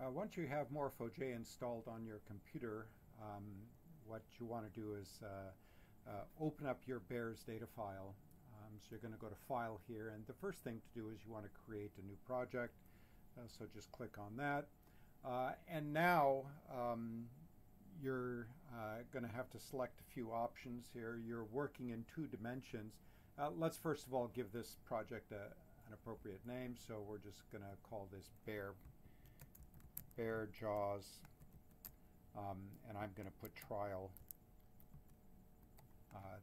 Once you have MorphoJ installed on your computer, what you want to do is open up your Bears data file. So you're going to go to File here, and the first thing to do is you want to create a new project. So just click on that. And now you're going to have to select a few options here. You're working in 2 dimensions. Let's first of all give this project an appropriate name. So we're just going to call this Bear Jaws, and I'm going to put trial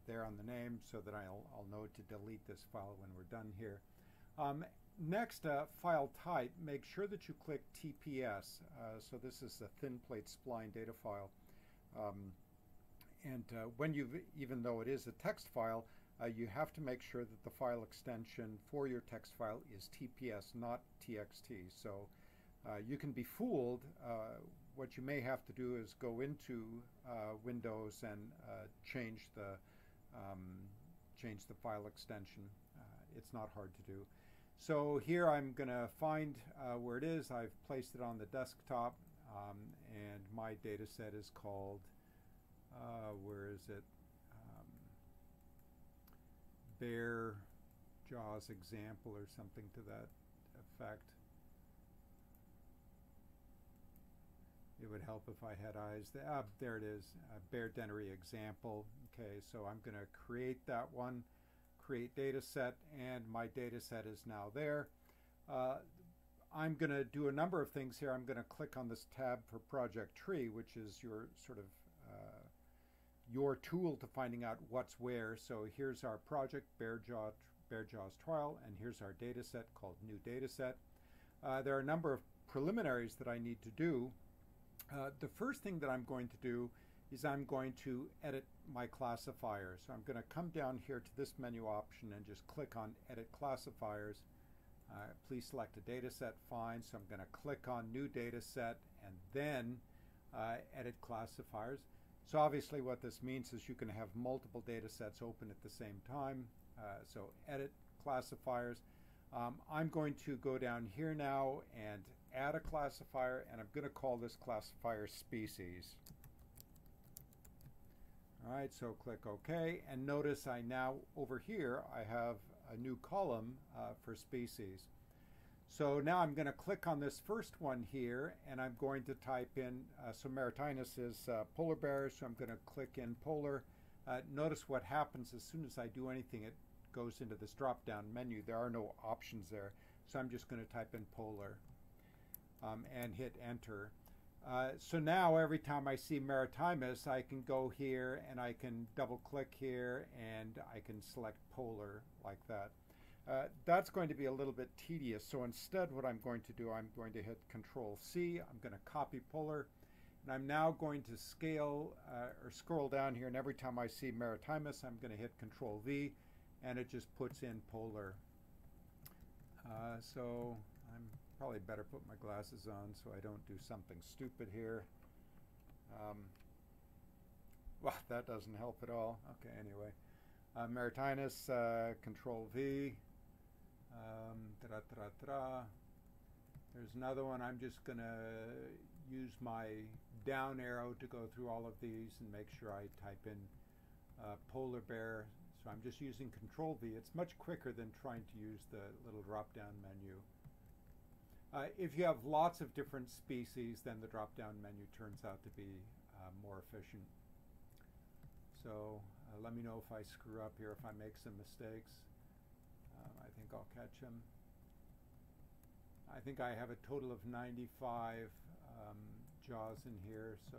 there on the name so that I'll know to delete this file when we're done here. Next, file type, make sure that you click TPS. So this is a thin plate spline data file. Even though it is a text file, you have to make sure that the file extension for your text file is TPS, not TXT. So you can be fooled. What you may have to do is go into Windows and change the file extension. It's not hard to do. So here I'm going to find where it is. I've placed it on the desktop, and my data set is called, where is it? Bear Jaws example or something to that effect. It would help if I had eyes. There it is, Bear Dennery example. Okay, so I'm going to create that one, create data set, and my data set is now there. I'm going to do a number of things here. I'm going to click on this tab for Project Tree, which is your sort of your tool to finding out what's where. So here's our project, Bear Jaws Trial, and here's our data set called New Data Set. There are a number of preliminaries that I need to do. The first thing that I'm going to do is I'm going to edit my classifier. So I'm going to come down here to this menu option and just click on Edit Classifiers. Please select a data set, fine. So I'm going to click on New Data Set and then Edit Classifiers. So obviously what this means is you can have multiple data sets open at the same time. So Edit Classifiers. I'm going to go down here now and add a classifier, and I'm going to call this classifier Species. All right, so click OK, and notice I now, over here, I have a new column for Species. So now I'm going to click on this first one here, and I'm going to type in, so Maritinus is polar bear, so I'm going to click in polar. Notice what happens as soon as I do anything, it goes into this drop-down menu. There are no options there, so I'm just going to type in polar and hit enter. So now every time I see Maritimus, I can go here and I can double-click here and I can select polar like that. That's going to be a little bit tedious, so instead what I'm going to do, I'm going to hit Control-C, I'm going to copy polar, and I'm now going to scale or scroll down here, and every time I see Maritimus, I'm going to hit Control-V, and it just puts in polar. So I'm probably better put my glasses on so I don't do something stupid here. Well, that doesn't help at all. Okay, anyway. Maritinus, Control-V. There's another one. I'm just going to use my down arrow to go through all of these and make sure I type in polar bear. So I'm just using Control-V. It's much quicker than trying to use the little drop-down menu. If you have lots of different species, then the drop-down menu turns out to be more efficient. So let me know if I screw up here, if I make some mistakes. I think I'll catch them. I think I have a total of 95 jaws in here, so.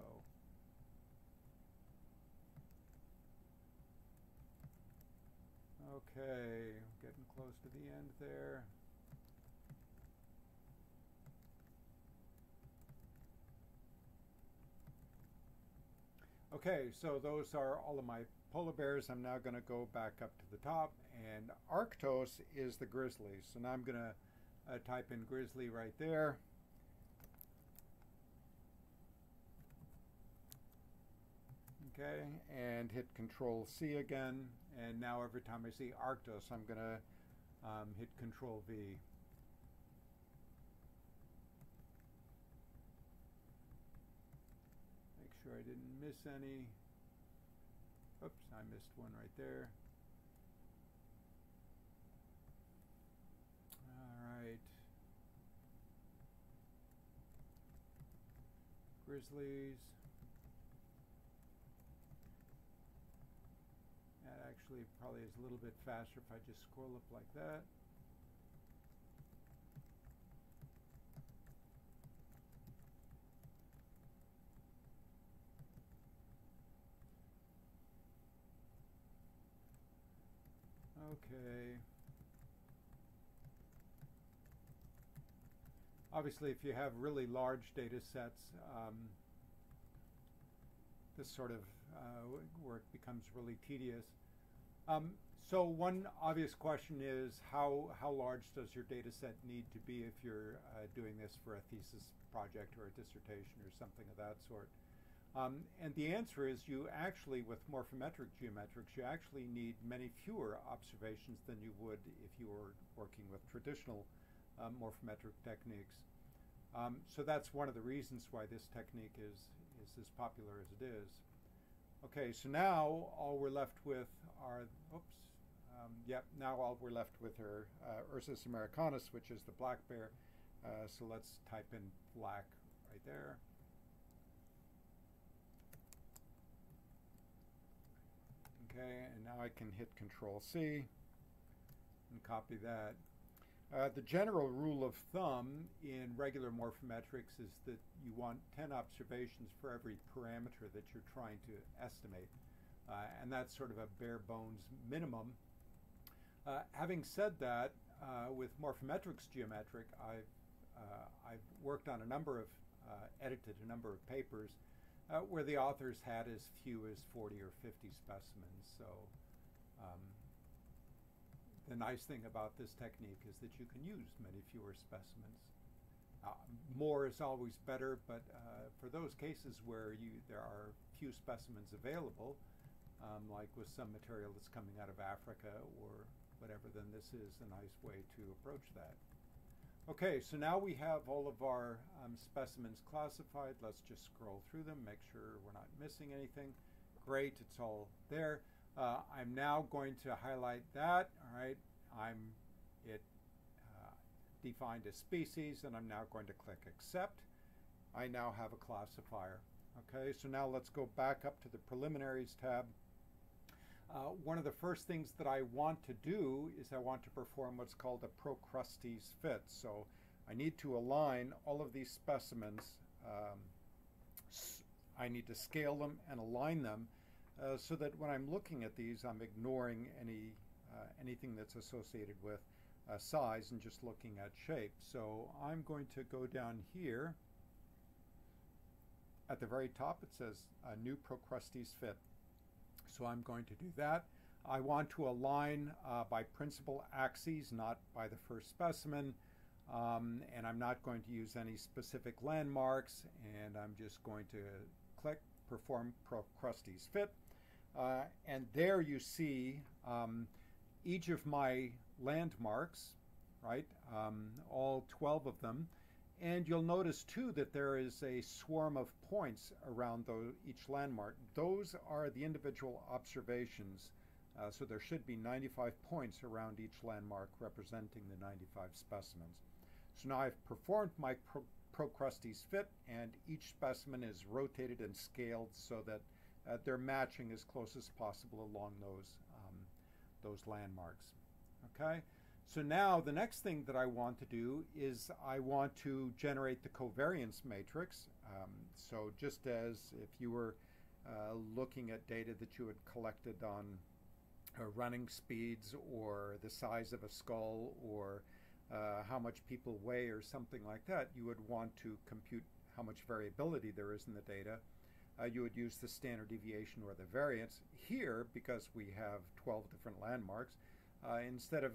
Okay, getting close to the end there. Okay, so those are all of my polar bears. I'm now going to go back up to the top, and Arctos is the grizzly. So now I'm going to type in grizzly right there. Okay, and hit Control-C again, and now every time I see Arctos, I'm going to hit Control-V. sure I didn't miss any. Oops, I missed one right there. All right. Grizzlies. That actually probably is a little bit faster if I just scroll up like that. Okay. Obviously, if you have really large data sets, this sort of work becomes really tedious. So one obvious question is how large does your data set need to be if you're doing this for a thesis project or a dissertation or something of that sort? And the answer is you actually, with morphometric geometrics, you actually need many fewer observations than you would if you were working with traditional morphometric techniques. So that's one of the reasons why this technique is as popular as it is. Okay, so now all we're left with are, now all we're left with are Ursus americanus, which is the black bear. So let's type in black right there. Okay, and now I can hit Control-C and copy that. The general rule of thumb in regular morphometrics is that you want 10 observations for every parameter that you're trying to estimate. And that's sort of a bare bones minimum. Having said that, with morphometrics geometric, I've worked on a number of, edited a number of papers where the authors had as few as 40 or 50 specimens. So the nice thing about this technique is that you can use many fewer specimens. More is always better, but for those cases where there are few specimens available, like with some material that's coming out of Africa or whatever, then this is a nice way to approach that. Okay, so now we have all of our specimens classified. Let's just scroll through them, make sure we're not missing anything. Great, it's all there. I'm now going to highlight that. All right, defined as species, and I'm now going to click Accept. I now have a classifier. Okay, so now let's go back up to the Preliminaries tab. One of the first things that I want to do is I want to perform what's called a Procrustes fit. So I need to align all of these specimens. I need to scale them and align them so that when I'm looking at these, I'm ignoring anything that's associated with size and just looking at shape. So I'm going to go down here. At the very top, it says New Procrustes Fit. So I'm going to do that. I want to align by principal axes, not by the first specimen. And I'm not going to use any specific landmarks. And I'm just going to click Perform Procrustes Fit. And there you see each of my landmarks, right? All 12 of them. And you'll notice too that there is a swarm of points around each landmark. Those are the individual observations. So there should be 95 points around each landmark representing the 95 specimens. So now I've performed my Procrustes fit, and each specimen is rotated and scaled so that they're matching as close as possible along those landmarks. Okay? So now the next thing that I want to do is I want to generate the covariance matrix. So just as if you were looking at data that you had collected on running speeds or the size of a skull or how much people weigh or something like that, you would want to compute how much variability there is in the data. You would use the standard deviation or the variance. Here, because we have 12 different landmarks, instead of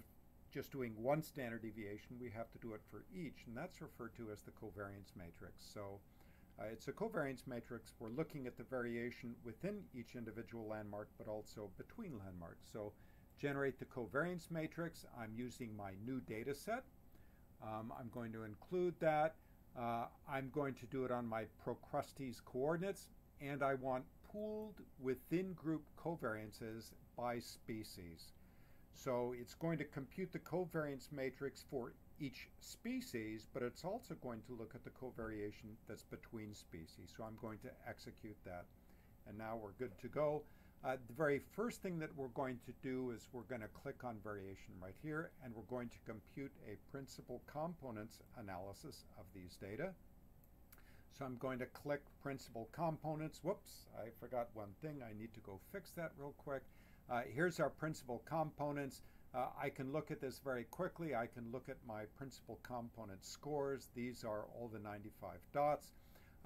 just doing one standard deviation, we have to do it for each, and that's referred to as the covariance matrix. So it's a covariance matrix. We're looking at the variation within each individual landmark, but also between landmarks. So generate the covariance matrix. I'm using my new data set. I'm going to include that. I'm going to do it on my Procrustes coordinates. and I want pooled within group covariances by species. So it's going to compute the covariance matrix for each species, but it's also going to look at the covariation that's between species. So I'm going to execute that. And now we're good to go. The very first thing that we're going to do is we're going to click on variation right here, and we're going to compute a principal components analysis of these data. So I'm going to click principal components. Whoops, I forgot one thing. I need to go fix that real quick. Here's our principal components. I can look at this very quickly. I can look at my principal component scores. These are all the 95 dots.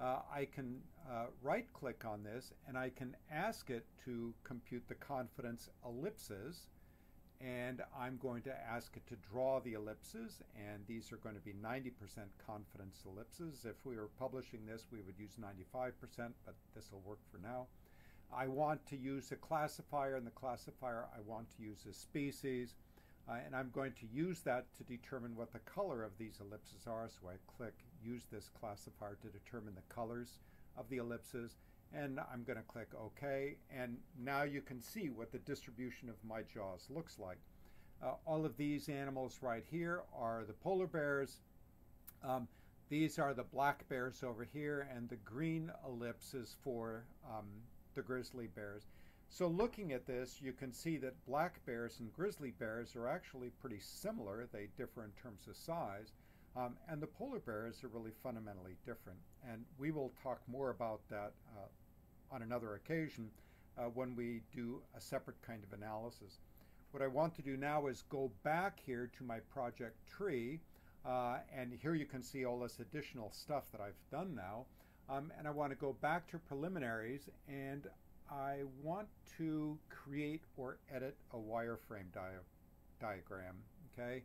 I can right-click on this, and I can ask it to compute the confidence ellipses. And I'm going to ask it to draw the ellipses, and these are going to be 90% confidence ellipses. If we were publishing this, we would use 95%, but this will work for now. I want to use a classifier, and the classifier I want to use is species, and I'm going to use that to determine what the color of these ellipses are. So I click use this classifier to determine the colors of the ellipses, and I'm going to click OK, and now you can see what the distribution of my jaws looks like. All of these animals right here are the polar bears. These are the black bears over here, and the green ellipse is for the grizzly bears. So looking at this, you can see that black bears and grizzly bears are actually pretty similar. They differ in terms of size. And the polar bears are really fundamentally different. And we will talk more about that on another occasion when we do a separate kind of analysis. What I want to do now is go back here to my project tree, and here you can see all this additional stuff that I've done now. And I want to go back to preliminaries, and I want to create or edit a wireframe diagram, okay?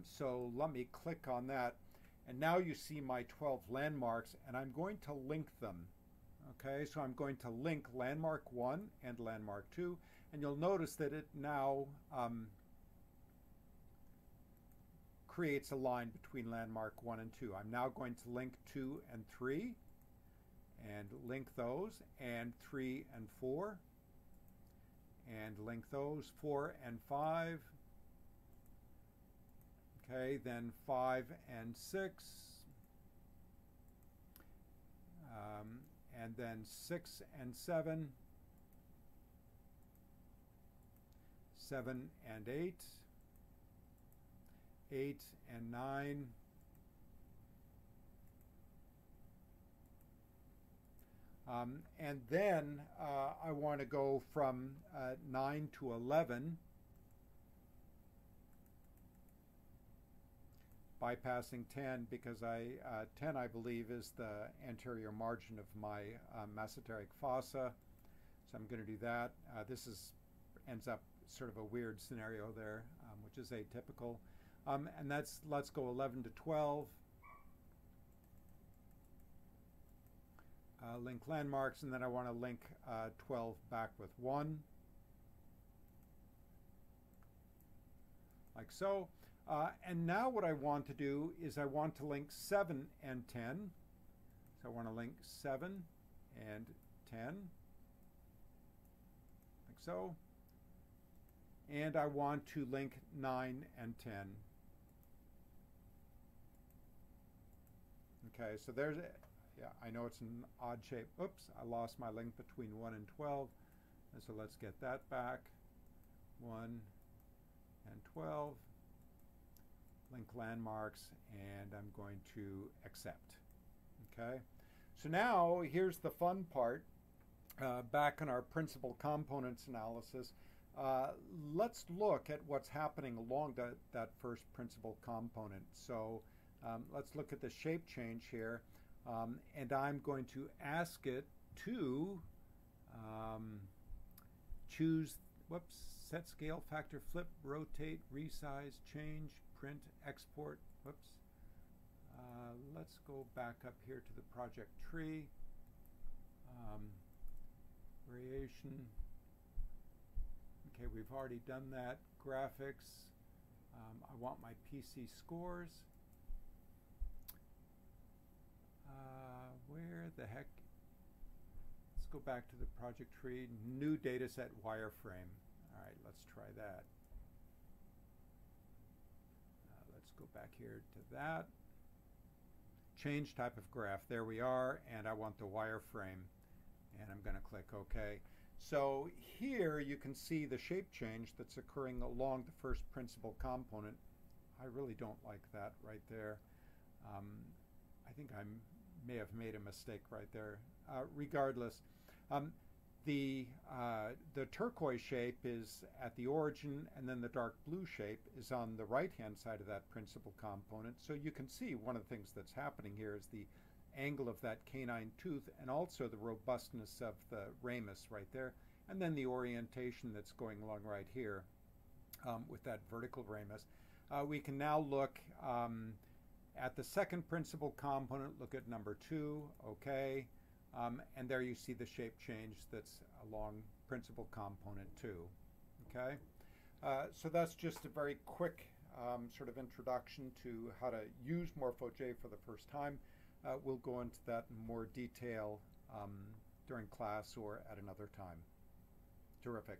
So let me click on that, and now you see my 12 landmarks, and I'm going to link them. Okay, so I'm going to link landmark 1 and landmark 2, and you'll notice that it now creates a line between landmark 1 and 2. I'm now going to link 2 and 3, and link those, and 3 and 4, and link those, 4 and 5, okay, then 5 and 6, and then 6 and 7, 7 and 8, 8 and 9, and then I want to go from 9 to 11, bypassing 10 because 10 I believe is the anterior margin of my mesenteric fossa. So I'm going to do that. This ends up sort of a weird scenario there, which is atypical. And let's go 11 to 12. Link landmarks, and then I want to link 12 back with 1, like so. And now what I want to do is I want to link 7 and 10. So I want to link 7 and 10, like so. And I want to link 9 and 10. Okay, so there's it. Yeah, I know it's an odd shape. Oops, I lost my link between 1 and 12. And so let's get that back. 1 and 12. Link landmarks, and I'm going to accept. Okay, so now here's the fun part. Back in our principal components analysis, let's look at what's happening along that first principal component. So let's look at the shape change here, and I'm going to ask it to choose, set scale factor, flip, rotate, resize, change, print, export. Let's go back up here to the project tree. Variation. Okay, we've already done that. Graphics. I want my PC scores. Where the heck? go back to the project tree. New dataset wireframe. All right, let's try that. Let's go back here to that. Change type of graph. There we are, and I want the wireframe. And I'm going to click OK. So here you can see the shape change that's occurring along the first principal component. I really don't like that right there. I think I may have made a mistake right there. Regardless, the turquoise shape is at the origin, and then the dark blue shape is on the right-hand side of that principal component. So you can see one of the things that's happening here is the angle of that canine tooth, and also the robustness of the ramus right there, and then the orientation that's going along right here with that vertical ramus. We can now look at the second principal component, look at number 2, okay, and there you see the shape change that's along principal component 2, okay. So that's just a very quick sort of introduction to how to use MorphoJ for the first time. We'll go into that in more detail during class or at another time. Terrific.